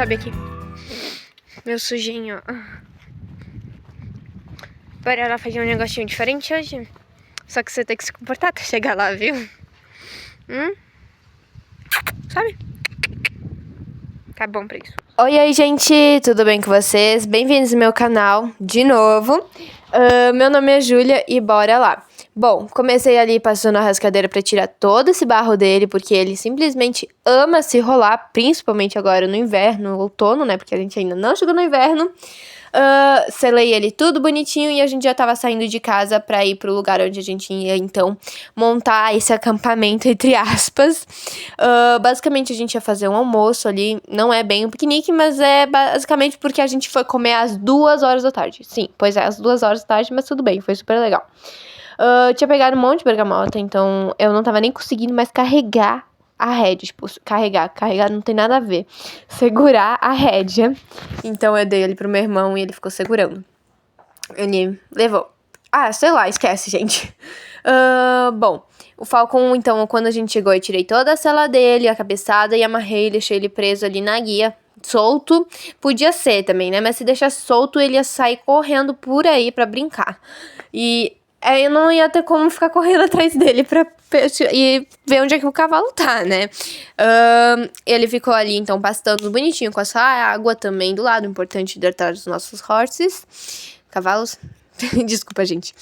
sobe aqui. Meu sujinho. Bora ela fazer um negocinho diferente hoje. Só que você tem que se comportar até chegar lá, viu? Sabe? Tá bom pra isso. Oi, aí, gente. Tudo bem com vocês? Bem-vindos ao meu canal de novo. Meu nome é Júlia e bora lá. Bom, comecei ali passando a rascadeira pra tirar todo esse barro dele, porque ele simplesmente ama se rolar, principalmente agora no inverno, no outono, né? Porque a gente ainda não chegou no inverno. Selei ele tudo bonitinho e a gente já tava saindo de casa pra ir pro lugar onde a gente ia, então, montar esse acampamento, entre aspas. Basicamente, a gente ia fazer um almoço ali, não é bem um piquenique, mas é basicamente porque a gente foi comer às 2 horas da tarde. Sim, pois é, às 2 horas da tarde, mas tudo bem, foi super legal. Tinha pegado um monte de bergamota, então eu não tava nem conseguindo mais carregar a rédea, tipo, carregar não tem nada a ver. Segurar a rédea. Então eu dei ele pro meu irmão e ele ficou segurando. Ele levou. Sei lá, esquece, gente. Bom, o Falcon, então, quando a gente chegou, eu tirei toda a sela dele, a cabeçada e amarrei, deixei ele preso ali na guia. Solto, podia ser também, né? Mas se deixasse solto, ele ia sair correndo por aí pra brincar. E aí eu não ia ter como ficar correndo atrás dele e ver onde é que o cavalo tá, né? Ele ficou ali, então, pastando bonitinho com essa água também do lado. Importante hidratar os nossos horses. Cavalos. Desculpa, gente.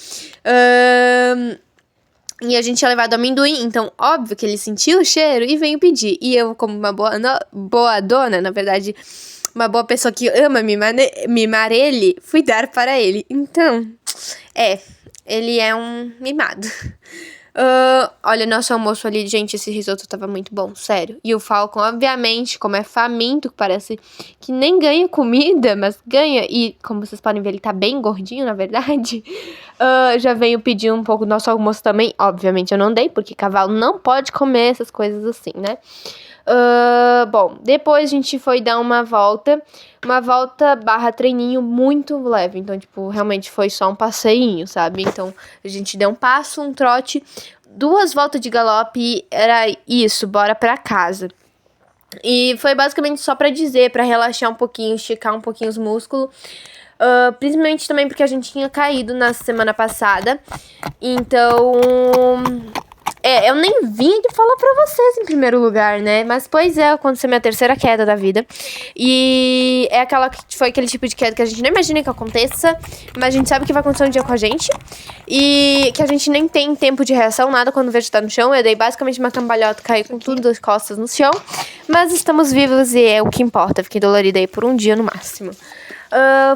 E a gente tinha levado amendoim, então óbvio que ele sentiu o cheiro e veio pedir. E eu, como uma boa dona, na verdade, uma boa pessoa que ama mimar ele, fui dar para ele. Então, ele é um mimado. Olha, nosso almoço ali, gente, esse risoto tava muito bom, sério. E o Falcon, obviamente, como é faminto, parece que nem ganha comida, mas ganha. E, como vocês podem ver, ele tá bem gordinho, na verdade. Já veio pedir um pouco do nosso almoço também. Obviamente eu não dei, porque cavalo não pode comer essas coisas assim, né? Bom, depois a gente foi dar uma volta barra treininho muito leve. Então, tipo, realmente foi só um passeinho, sabe? Então, a gente deu um passo, um trote, 2 voltas de galope e era isso, bora pra casa. E foi basicamente só pra dizer, pra relaxar um pouquinho, esticar um pouquinho os músculos. Principalmente também porque a gente tinha caído na semana passada. Então, eu nem vim aqui falar pra vocês em primeiro lugar, né? Mas, pois é, aconteceu minha terceira queda da vida. E foi aquele tipo de queda que a gente nem imagina que aconteça, mas a gente sabe que vai acontecer um dia com a gente. E que a gente nem tem tempo de reação, nada quando vejo tá no chão. Eu dei basicamente uma cambalhota, caí com tudo das costas no chão. Mas estamos vivos e é o que importa. Fiquei dolorida aí por um dia no máximo.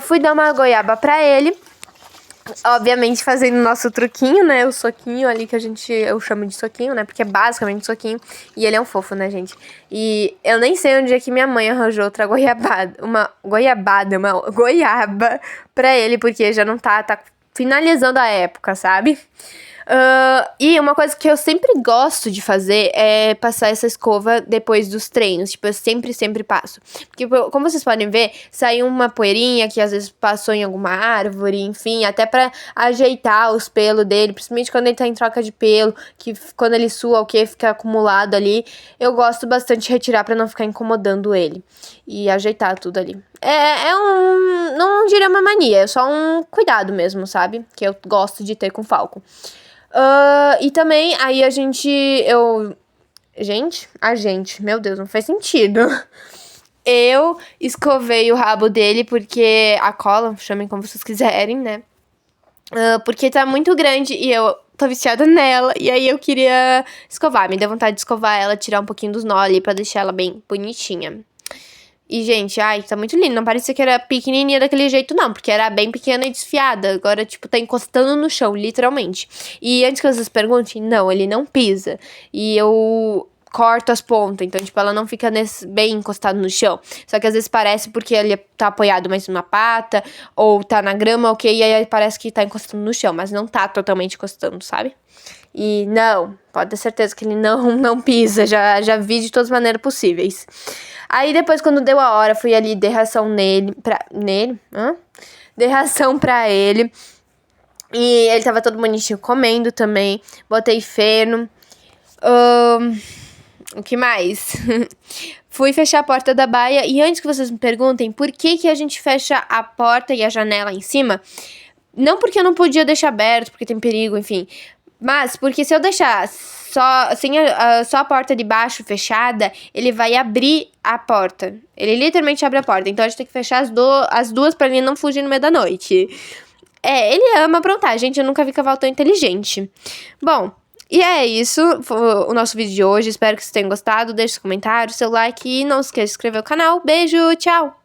Fui dar uma goiaba pra ele. Obviamente fazendo o nosso truquinho, né? O soquinho ali que eu chamo de soquinho, né? Porque é basicamente soquinho. E ele é um fofo, né, gente? E eu nem sei onde é que minha mãe arranjou outra uma goiaba pra ele, porque já não tá finalizando a época, sabe? E uma coisa que eu sempre gosto de fazer é passar essa escova depois dos treinos. Tipo, eu sempre passo. Porque, como vocês podem ver, saiu uma poeirinha que às vezes passou em alguma árvore, enfim, até pra ajeitar os pelos dele, principalmente quando ele tá em troca de pelo, que quando ele sua, o que fica acumulado ali, eu gosto bastante de retirar pra não ficar incomodando ele. E ajeitar tudo ali. Não diria uma mania, é só um cuidado mesmo, sabe? Que eu gosto de ter com o Falcon. E também, aí meu Deus, não faz sentido. Eu escovei o rabo dele porque a cola, chamem como vocês quiserem, né? Porque tá muito grande e eu tô viciada nela. E aí eu queria escovar, me deu vontade de escovar ela, tirar um pouquinho dos nós ali pra deixar ela bem bonitinha. E, gente, tá muito lindo. Não parecia que era pequenininha daquele jeito, não. Porque era bem pequena e desfiada. Agora, tipo, tá encostando no chão, literalmente. E antes que vocês perguntem, não, ele não pisa. E eu corto as pontas. Então, tipo, ela não fica bem encostada no chão. Só que às vezes parece porque ele tá apoiado mais numa pata. Ou tá na grama, ok. E aí parece que tá encostando no chão. Mas não tá totalmente encostando, sabe? E não, pode ter certeza que ele não pisa. Já vi de todas as maneiras possíveis. Aí depois, quando deu a hora, fui ali, dei ração Dei ração pra ele. E ele tava todo bonitinho comendo também. Botei feno. O que mais? Fui fechar a porta da baia e antes que vocês me perguntem por que a gente fecha a porta e a janela em cima, não porque eu não podia deixar aberto, porque tem perigo, enfim, mas porque se eu deixar só a porta de baixo fechada, ele vai abrir a porta. Ele literalmente abre a porta, então a gente tem que fechar as duas pra ele não fugir no meio da noite. Ele ama aprontar, gente, eu nunca vi cavalo tão inteligente. Bom, e é isso, foi o nosso vídeo de hoje, espero que vocês tenham gostado, deixe seu comentário, seu like e não se esqueça de se inscrever no canal. Beijo, tchau!